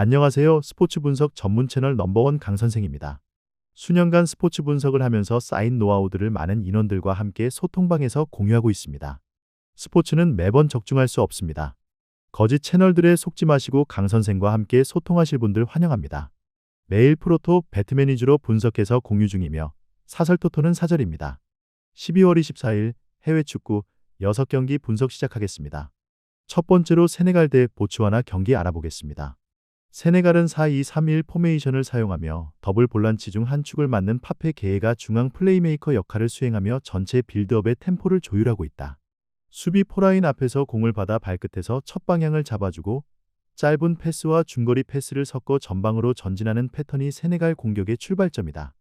안녕하세요. 스포츠 분석 전문 채널 넘버원 강 선생입니다. 수년간 스포츠 분석을 하면서 쌓인 노하우들을 많은 인원들과 함께 소통방에서 공유하고 있습니다. 스포츠는 매번 적중할 수 없습니다. 거짓 채널들에 속지 마시고 강 선생과 함께 소통하실 분들 환영합니다. 매일 프로토 배트맨 위주로 분석해서 공유 중이며 사설토토는 사절입니다. 12월 24일 해외 축구 6경기 분석 시작하겠습니다. 첫 번째로 세네갈 대 보츠와나 경기 알아보겠습니다. 세네갈은 4-2-3-1 포메이션을 사용하며 더블 볼란치 중 한 축을 맡는 파페 게헤가 중앙 플레이메이커 역할을 수행하며 전체 빌드업의 템포를 조율하고 있다. 수비 포라인 앞에서 공을 받아 발끝에서 첫 방향을 잡아주고 짧은 패스와 중거리 패스를 섞어 전방으로 전진하는 패턴이 세네갈 공격의 출발점이다.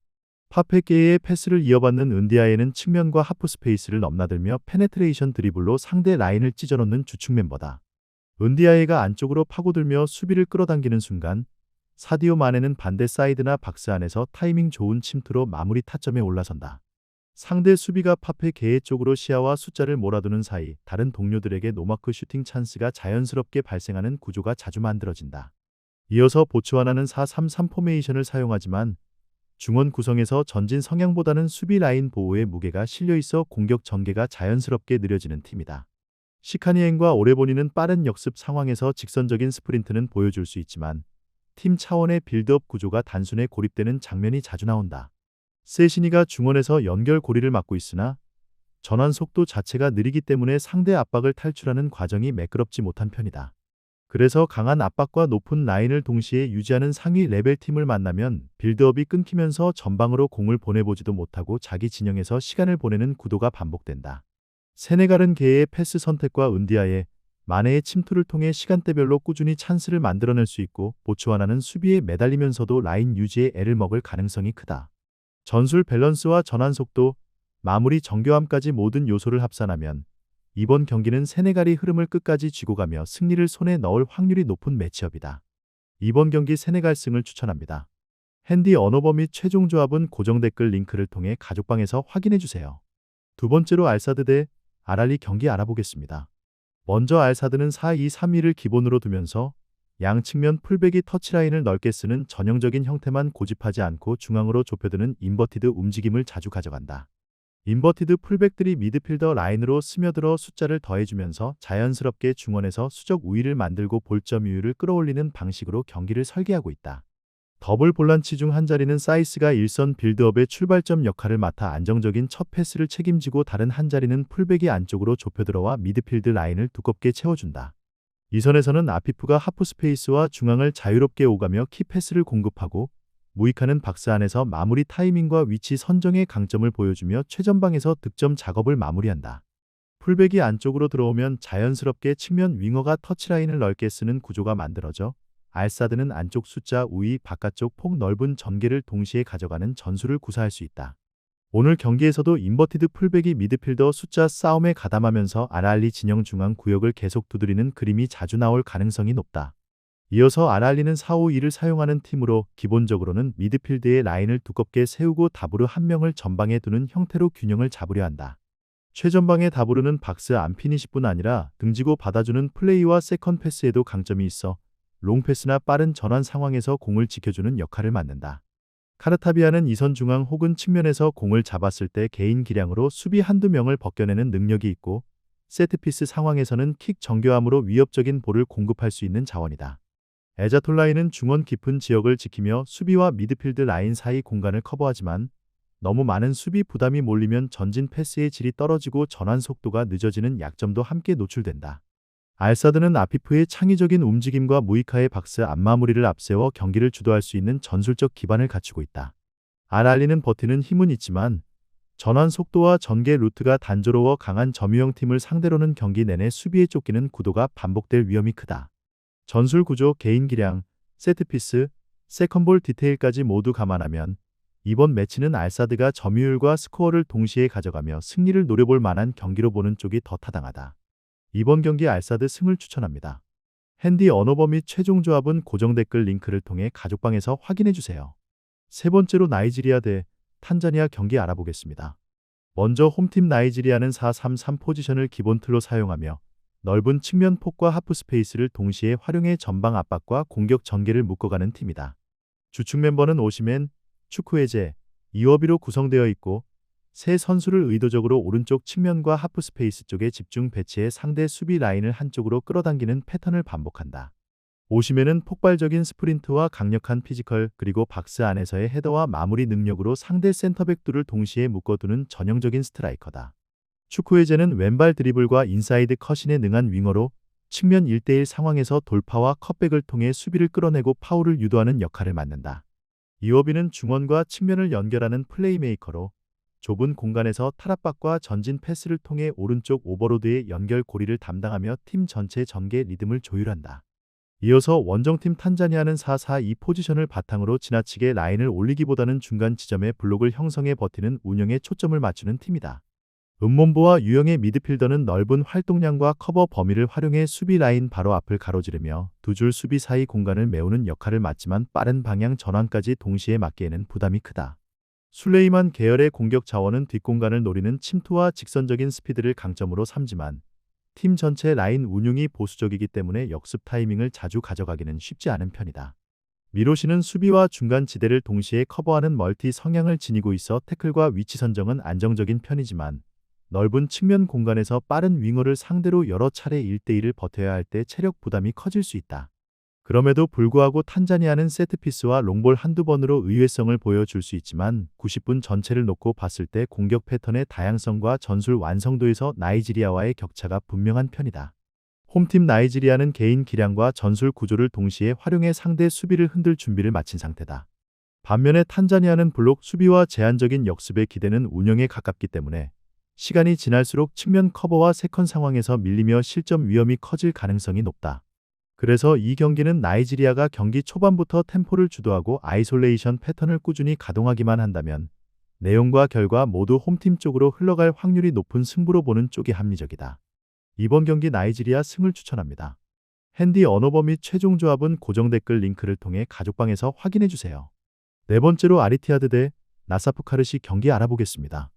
파페 게헤의 패스를 이어받는 은디아에는 측면과 하프 스페이스를 넘나들며 페네트레이션 드리블로 상대 라인을 찢어놓는 주축 멤버다. 은디아에가 안쪽으로 파고들며 수비를 끌어당기는 순간 사디오 마네는 반대 사이드나 박스 안에서 타이밍 좋은 침투로 마무리 타점에 올라선다. 상대 수비가 파페 게헤 쪽으로 시야와 숫자를 몰아두는 사이 다른 동료들에게 노마크 슈팅 찬스가 자연스럽게 발생하는 구조가 자주 만들어진다. 이어서 보츠와나는 4-3-3 포메이션을 사용하지만 중원 구성에서 전진 성향보다는 수비 라인 보호에 무게가 실려있어 공격 전개가 자연스럽게 느려지는 팀이다. 시카니엔과 오레보니는 빠른 역습 상황에서 직선적인 스프린트는 보여줄 수 있지만 팀 차원의 빌드업 구조가 단순에 고립되는 장면이 자주 나온다. 세시니가 중원에서 연결 고리를 맡고 있으나 전환 속도 자체가 느리기 때문에 상대 압박을 탈출하는 과정이 매끄럽지 못한 편이다. 그래서 강한 압박과 높은 라인을 동시에 유지하는 상위 레벨 팀을 만나면 빌드업이 끊기면서 전방으로 공을 보내보지도 못하고 자기 진영에서 시간을 보내는 구도가 반복된다. 세네갈은 게헤의 패스 선택과 은디아의 마네의 침투를 통해 시간대별로 꾸준히 찬스를 만들어낼 수 있고 보츠와나는 수비에 매달리면서도 라인 유지에 애를 먹을 가능성이 크다. 전술 밸런스와 전환 속도, 마무리 정교함까지 모든 요소를 합산하면 이번 경기는 세네갈이 흐름을 끝까지 쥐고 가며 승리를 손에 넣을 확률이 높은 매치업이다. 이번 경기 세네갈 승을 추천합니다. 핸디 언어버 및 최종 조합은 고정 댓글 링크를 통해 가족방에서 확인해주세요. 두 번째로 알사드 대 알알리 경기 알아보겠습니다. 먼저 알사드는 4-2-3-1을 기본으로 두면서 양 측면 풀백이 터치라인을 넓게 쓰는 전형적인 형태만 고집하지 않고 중앙으로 좁혀드는 인버티드 움직임을 자주 가져간다. 인버티드 풀백들이 미드필더 라인으로 스며들어 숫자를 더해주면서 자연스럽게 중원에서 수적 우위를 만들고 볼점유율을 끌어올리는 방식으로 경기를 설계하고 있다. 더블 볼란치 중 한 자리는 사이스가 일선 빌드업의 출발점 역할을 맡아 안정적인 첫 패스를 책임지고 다른 한 자리는 풀백이 안쪽으로 좁혀들어와 미드필드 라인을 두껍게 채워준다. 이 선에서는 아피프가 하프 스페이스와 중앙을 자유롭게 오가며 키패스를 공급하고 무이카는 박스 안에서 마무리 타이밍과 위치 선정의 강점을 보여주며 최전방에서 득점 작업을 마무리한다. 풀백이 안쪽으로 들어오면 자연스럽게 측면 윙어가 터치라인을 넓게 쓰는 구조가 만들어져 알사드는 안쪽 숫자 우위 바깥쪽 폭 넓은 전개를 동시에 가져가는 전술을 구사할 수 있다. 오늘 경기에서도 인버티드 풀백이 미드필더 숫자 싸움에 가담하면서 알알리 진영 중앙 구역을 계속 두드리는 그림이 자주 나올 가능성이 높다. 이어서 알알리는 4-5-2를 사용하는 팀으로 기본적으로는 미드필드의 라인을 두껍게 세우고 다부르 한 명을 전방에 두는 형태로 균형을 잡으려 한다. 최전방의 다부르는 박스 안 피니시뿐 아니라 등지고 받아주는 플레이와 세컨 패스에도 강점이 있어 롱패스나 빠른 전환 상황에서 공을 지켜주는 역할을 맡는다. 카르타비아는 이선 중앙 혹은 측면에서 공을 잡았을 때 개인 기량으로 수비 한두 명을 벗겨내는 능력이 있고 세트피스 상황에서는 킥 정교함으로 위협적인 볼을 공급할 수 있는 자원이다. 에자톨라이는 중원 깊은 지역을 지키며 수비와 미드필드 라인 사이 공간을 커버하지만 너무 많은 수비 부담이 몰리면 전진 패스의 질이 떨어지고 전환 속도가 늦어지는 약점도 함께 노출된다. 알사드는 아피프의 창의적인 움직임과 무이카의 박스 앞마무리를 앞세워 경기를 주도할 수 있는 전술적 기반을 갖추고 있다. 알알리는 버티는 힘은 있지만 전환 속도와 전개 루트가 단조로워 강한 점유형 팀을 상대로는 경기 내내 수비에 쫓기는 구도가 반복될 위험이 크다. 전술 구조, 개인 기량, 세트피스, 세컨볼 디테일까지 모두 감안하면 이번 매치는 알사드가 점유율과 스코어를 동시에 가져가며 승리를 노려볼 만한 경기로 보는 쪽이 더 타당하다. 이번 경기 알사드 승을 추천합니다. 핸디 언어버 및 최종 조합은 고정 댓글 링크를 통해 가족방에서 확인해주세요. 세 번째로 나이지리아 대 탄자니아 경기 알아보겠습니다. 먼저 홈팀 나이지리아는 4-3-3 포지션을 기본 틀로 사용하며 넓은 측면 폭과 하프 스페이스를 동시에 활용해 전방 압박과 공격 전개를 묶어가는 팀이다. 주축 멤버는 오시멘, 추크웨제, 이워비로 구성되어 있고 세 선수를 의도적으로 오른쪽 측면과 하프 스페이스 쪽에 집중 배치해 상대 수비 라인을 한쪽으로 끌어당기는 패턴을 반복한다. 오시멘은 폭발적인 스프린트와 강력한 피지컬 그리고 박스 안에서의 헤더와 마무리 능력으로 상대 센터백들을 동시에 묶어두는 전형적인 스트라이커다. 추크웨제는 왼발 드리블과 인사이드 컷신에 능한 윙어로 측면 1대1 상황에서 돌파와 컷백을 통해 수비를 끌어내고 파울을 유도하는 역할을 맡는다. 이워비는 중원과 측면을 연결하는 플레이메이커로 좁은 공간에서 탈압박과 전진 패스를 통해 오른쪽 오버로드의 연결 고리를 담당하며 팀 전체 전개 리듬을 조율한다. 이어서 원정팀 탄자니아는 4-4-2 포지션을 바탕으로 지나치게 라인을 올리기보다는 중간 지점에 블록을 형성해 버티는 운영에 초점을 맞추는 팀이다. 음몬보와 유형의 미드필더는 넓은 활동량과 커버 범위를 활용해 수비 라인 바로 앞을 가로지르며 두 줄 수비 사이 공간을 메우는 역할을 맡지만 빠른 방향 전환까지 동시에 맡기에는 부담이 크다. 술레이만 계열의 공격 자원은 뒷공간을 노리는 침투와 직선적인 스피드를 강점으로 삼지만 팀 전체 라인 운용이 보수적이기 때문에 역습 타이밍을 자주 가져가기는 쉽지 않은 편이다. 미로시는 수비와 중간 지대를 동시에 커버하는 멀티 성향을 지니고 있어 태클과 위치 선정은 안정적인 편이지만 넓은 측면 공간에서 빠른 윙어를 상대로 여러 차례 1대1을 버텨야 할 때 체력 부담이 커질 수 있다. 그럼에도 불구하고 탄자니아는 세트피스와 롱볼 한두 번으로 의외성을 보여줄 수 있지만 90분 전체를 놓고 봤을 때 공격 패턴의 다양성과 전술 완성도에서 나이지리아와의 격차가 분명한 편이다. 홈팀 나이지리아는 개인 기량과 전술 구조를 동시에 활용해 상대 수비를 흔들 준비를 마친 상태다. 반면에 탄자니아는 블록 수비와 제한적인 역습의 기대는 운영에 가깝기 때문에 시간이 지날수록 측면 커버와 세컨 상황에서 밀리며 실점 위험이 커질 가능성이 높다. 그래서 이 경기는 나이지리아가 경기 초반부터 템포를 주도하고 아이솔레이션 패턴을 꾸준히 가동하기만 한다면 내용과 결과 모두 홈팀 쪽으로 흘러갈 확률이 높은 승부로 보는 쪽이 합리적이다. 이번 경기 나이지리아 승을 추천합니다. 핸디 언어버 및 최종 조합은 고정 댓글 링크를 통해 가족방에서 확인해주세요. 네 번째로 알이티하드 대 나사프카르시 경기 알아보겠습니다.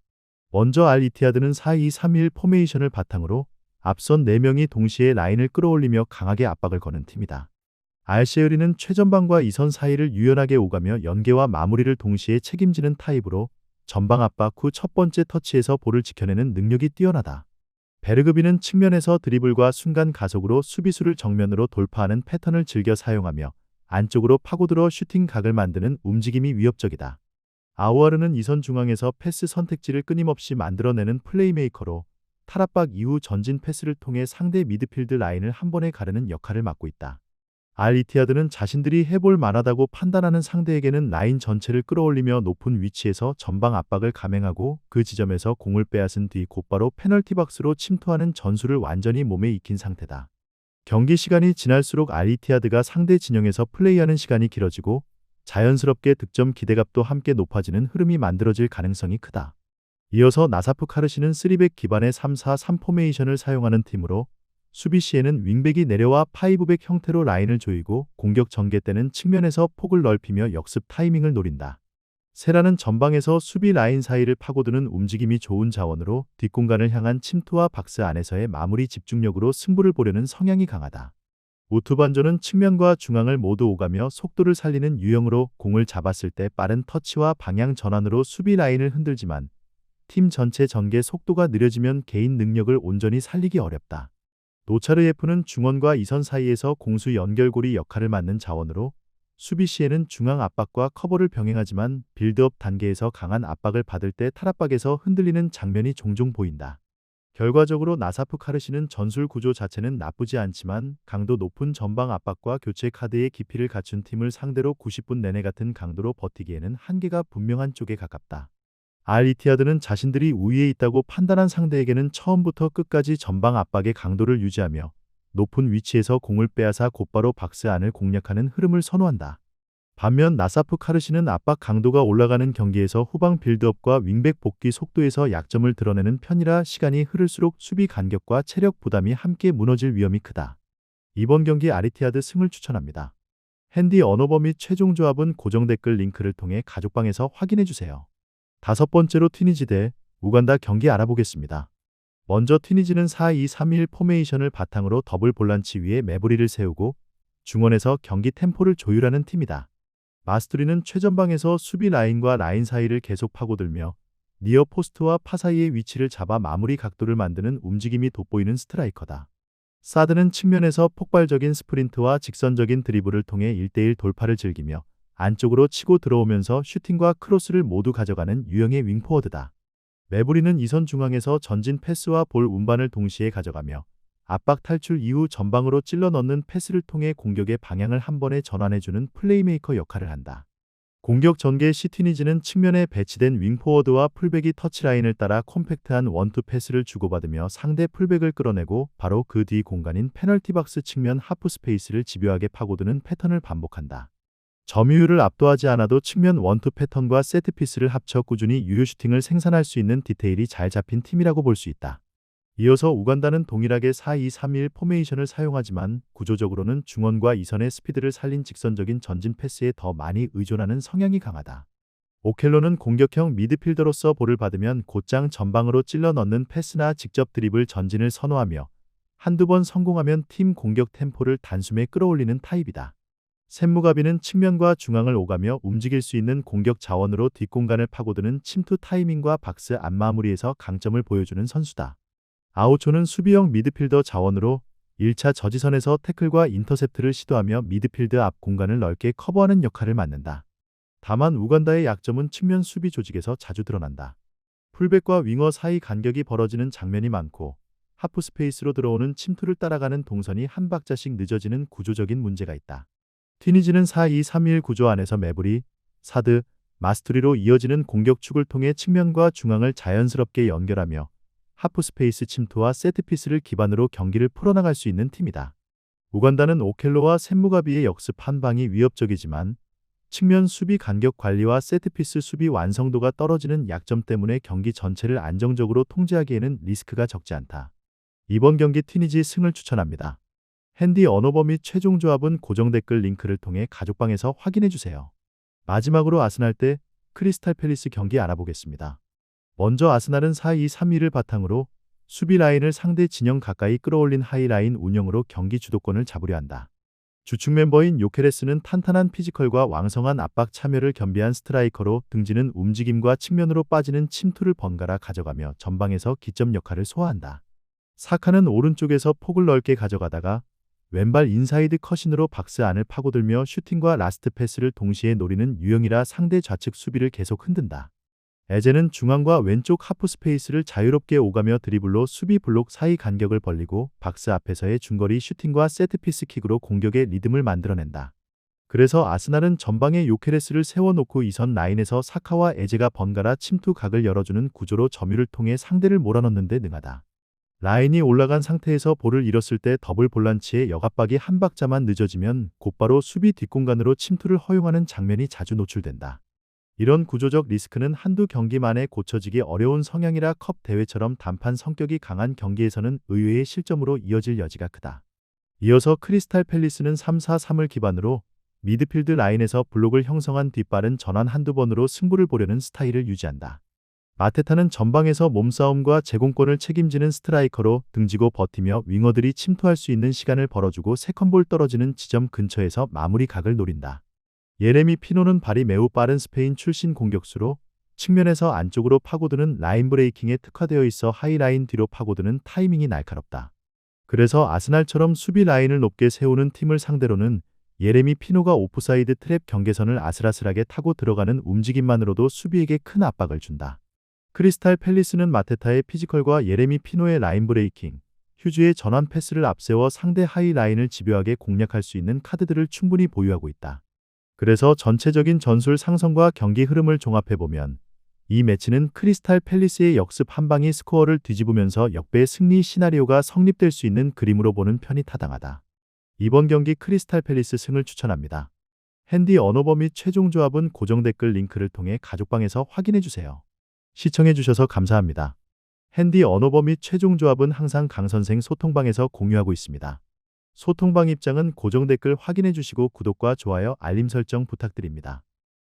먼저 알이티하드는 4-2-3-1 포메이션을 바탕으로 앞선 4명이 동시에 라인을 끌어올리며 강하게 압박을 거는 팀이다. 알셰으리는 최전방과 이선 사이를 유연하게 오가며 연계와 마무리를 동시에 책임지는 타입으로 전방 압박 후 첫 번째 터치에서 볼을 지켜내는 능력이 뛰어나다. 베르그비는 측면에서 드리블과 순간 가속으로 수비수를 정면으로 돌파하는 패턴을 즐겨 사용하며 안쪽으로 파고들어 슈팅 각을 만드는 움직임이 위협적이다. 아우아르는 이선 중앙에서 패스 선택지를 끊임없이 만들어내는 플레이메이커로 탈압박 이후 전진 패스를 통해 상대 미드필드 라인을 한 번에 가르는 역할을 맡고 있다. 알이티하드는 자신들이 해볼 만하다고 판단하는 상대에게는 라인 전체를 끌어올리며 높은 위치에서 전방 압박을 감행하고 그 지점에서 공을 빼앗은 뒤 곧바로 페널티 박스로 침투하는 전술을 완전히 몸에 익힌 상태다. 경기 시간이 지날수록 알이티하드가 상대 진영에서 플레이하는 시간이 길어지고 자연스럽게 득점 기대값도 함께 높아지는 흐름이 만들어질 가능성이 크다. 이어서 나사프카르시는 3백 기반의 3-4-3 포메이션을 사용하는 팀으로 수비 시에는 윙백이 내려와 5백 형태로 라인을 조이고 공격 전개 때는 측면에서 폭을 넓히며 역습 타이밍을 노린다. 세라는 전방에서 수비 라인 사이를 파고드는 움직임이 좋은 자원으로 뒷공간을 향한 침투와 박스 안에서의 마무리 집중력으로 승부를 보려는 성향이 강하다. 우투반조는 측면과 중앙을 모두 오가며 속도를 살리는 유형으로 공을 잡았을 때 빠른 터치와 방향 전환으로 수비 라인을 흔들지만 팀 전체 전개 속도가 느려지면 개인 능력을 온전히 살리기 어렵다. 노차르예프는 중원과 이선 사이에서 공수 연결고리 역할을 맡는 자원으로 수비 시에는 중앙 압박과 커버를 병행하지만 빌드업 단계에서 강한 압박을 받을 때 탈압박에서 흔들리는 장면이 종종 보인다. 결과적으로 나사프카르시는 전술 구조 자체는 나쁘지 않지만 강도 높은 전방 압박과 교체 카드의 깊이를 갖춘 팀을 상대로 90분 내내 같은 강도로 버티기에는 한계가 분명한 쪽에 가깝다. 알이티하드는 자신들이 우위에 있다고 판단한 상대에게는 처음부터 끝까지 전방 압박의 강도를 유지하며 높은 위치에서 공을 빼앗아 곧바로 박스 안을 공략하는 흐름을 선호한다. 반면 나사프카르시는 압박 강도가 올라가는 경기에서 후방 빌드업과 윙백 복귀 속도에서 약점을 드러내는 편이라 시간이 흐를수록 수비 간격과 체력 부담이 함께 무너질 위험이 크다. 이번 경기 알이티하드 승을 추천합니다. 핸디 언어버 및 최종 조합은 고정 댓글 링크를 통해 가족방에서 확인해주세요. 다섯 번째로 튀니지 대 우간다 경기 알아보겠습니다. 먼저 튀니지는 4-2-3-1 포메이션을 바탕으로 더블 볼란치 위에 메브리를 세우고 중원에서 경기 템포를 조율하는 팀이다. 마스투리는 최전방에서 수비 라인과 라인 사이를 계속 파고들며 니어 포스트와 파 사이의 위치를 잡아 마무리 각도를 만드는 움직임이 돋보이는 스트라이커다. 사드는 측면에서 폭발적인 스프린트와 직선적인 드리블을 통해 1대1 돌파를 즐기며 안쪽으로 치고 들어오면서 슈팅과 크로스를 모두 가져가는 유형의 윙포워드다. 메브리는 이선 중앙에서 전진 패스와 볼 운반을 동시에 가져가며 압박 탈출 이후 전방으로 찔러 넣는 패스를 통해 공격의 방향을 한 번에 전환해주는 플레이메이커 역할을 한다. 공격 전개 시 튀니지는 측면에 배치된 윙포워드와 풀백이 터치라인을 따라 콤팩트한 원투 패스를 주고받으며 상대 풀백을 끌어내고 바로 그 뒤 공간인 페널티 박스 측면 하프 스페이스를 집요하게 파고드는 패턴을 반복한다. 점유율을 압도하지 않아도 측면 원투 패턴과 세트피스를 합쳐 꾸준히 유효 슈팅을 생산할 수 있는 디테일이 잘 잡힌 팀이라고 볼 수 있다. 이어서 우간다는 동일하게 4-2-3-1 포메이션을 사용하지만 구조적으로는 중원과 이선의 스피드를 살린 직선적인 전진 패스에 더 많이 의존하는 성향이 강하다. 오켈로는 공격형 미드필더로서 볼을 받으면 곧장 전방으로 찔러 넣는 패스나 직접 드리블 전진을 선호하며 한두 번 성공하면 팀 공격 템포를 단숨에 끌어올리는 타입이다. 샘무가비는 측면과 중앙을 오가며 움직일 수 있는 공격 자원으로 뒷공간을 파고드는 침투 타이밍과 박스 안 마무리에서 강점을 보여주는 선수다. 아우초는 수비형 미드필더 자원으로 1차 저지선에서 태클과 인터셉트를 시도하며 미드필드 앞 공간을 넓게 커버하는 역할을 맡는다. 다만 우간다의 약점은 측면 수비 조직에서 자주 드러난다. 풀백과 윙어 사이 간격이 벌어지는 장면이 많고 하프 스페이스로 들어오는 침투를 따라가는 동선이 한 박자씩 늦어지는 구조적인 문제가 있다. 튀니지는 4-2-3-1 구조 안에서 메브리, 사드, 마스투리로 이어지는 공격축을 통해 측면과 중앙을 자연스럽게 연결하며 하프 스페이스 침투와 세트피스를 기반으로 경기를 풀어나갈 수 있는 팀이다. 우간다는 오켈로와 샘무가비의 역습 한 방이 위협적이지만 측면 수비 간격 관리와 세트피스 수비 완성도가 떨어지는 약점 때문에 경기 전체를 안정적으로 통제하기에는 리스크가 적지 않다. 이번 경기 튀니지 승을 추천합니다. 핸디 언어버 및 최종 조합은 고정 댓글 링크를 통해 가족방에서 확인해주세요. 마지막으로 아스날 대 크리스탈 팰리스 경기 알아보겠습니다. 먼저 아스날은 4-2-3-1을 바탕으로 수비 라인을 상대 진영 가까이 끌어올린 하이라인 운영으로 경기 주도권을 잡으려 한다. 주축 멤버인 요케레스는 탄탄한 피지컬과 왕성한 압박 참여를 겸비한 스트라이커로 등지는 움직임과 측면으로 빠지는 침투를 번갈아 가져가며 전방에서 기점 역할을 소화한다. 사카는 오른쪽에서 폭을 넓게 가져가다가 왼발 인사이드 컷인으로 박스 안을 파고들며 슈팅과 라스트 패스를 동시에 노리는 유형이라 상대 좌측 수비를 계속 흔든다. 에제는 중앙과 왼쪽 하프 스페이스를 자유롭게 오가며 드리블로 수비 블록 사이 간격을 벌리고 박스 앞에서의 중거리 슈팅과 세트피스 킥으로 공격의 리듬을 만들어낸다. 그래서 아스날은 전방에 요케레스를 세워놓고 이선 라인에서 사카와 에제가 번갈아 침투 각을 열어주는 구조로 점유를 통해 상대를 몰아넣는 데 능하다. 라인이 올라간 상태에서 볼을 잃었을 때 더블 볼란치의 역압박이 한 박자만 늦어지면 곧바로 수비 뒷공간으로 침투를 허용하는 장면이 자주 노출된다. 이런 구조적 리스크는 한두 경기 만에 고쳐지기 어려운 성향이라 컵 대회처럼 단판 성격이 강한 경기에서는 의외의 실점으로 이어질 여지가 크다. 이어서 크리스탈 팰리스는 3-4-3을 기반으로 미드필드 라인에서 블록을 형성한 뒷발은 전환 한두 번으로 승부를 보려는 스타일을 유지한다. 마테타는 전방에서 몸싸움과 제공권을 책임지는 스트라이커로 등지고 버티며 윙어들이 침투할 수 있는 시간을 벌어주고 세컨볼 떨어지는 지점 근처에서 마무리 각을 노린다. 예레미 피노는 발이 매우 빠른 스페인 출신 공격수로 측면에서 안쪽으로 파고드는 라인 브레이킹에 특화되어 있어 하이라인 뒤로 파고드는 타이밍이 날카롭다. 그래서 아스날처럼 수비 라인을 높게 세우는 팀을 상대로는 예레미 피노가 오프사이드 트랩 경계선을 아슬아슬하게 타고 들어가는 움직임만으로도 수비에게 큰 압박을 준다. 크리스탈 팰리스는 마테타의 피지컬과 예레미 피노의 라인 브레이킹, 휴즈의 전환 패스를 앞세워 상대 하이라인을 집요하게 공략할 수 있는 카드들을 충분히 보유하고 있다. 그래서 전체적인 전술 상성과 경기 흐름을 종합해보면 이 매치는 크리스탈 팰리스의 역습 한 방이 스코어를 뒤집으면서 역배 승리 시나리오가 성립될 수 있는 그림으로 보는 편이 타당하다. 이번 경기 크리스탈 팰리스 승을 추천합니다. 핸디 언어버 및 최종 조합은 고정 댓글 링크를 통해 가족방에서 확인해주세요. 시청해주셔서 감사합니다. 핸디 언어버 및 최종 조합은 항상 강선생 소통방에서 공유하고 있습니다. 소통방 입장은 고정 댓글 확인해주시고 구독과 좋아요, 알림 설정 부탁드립니다.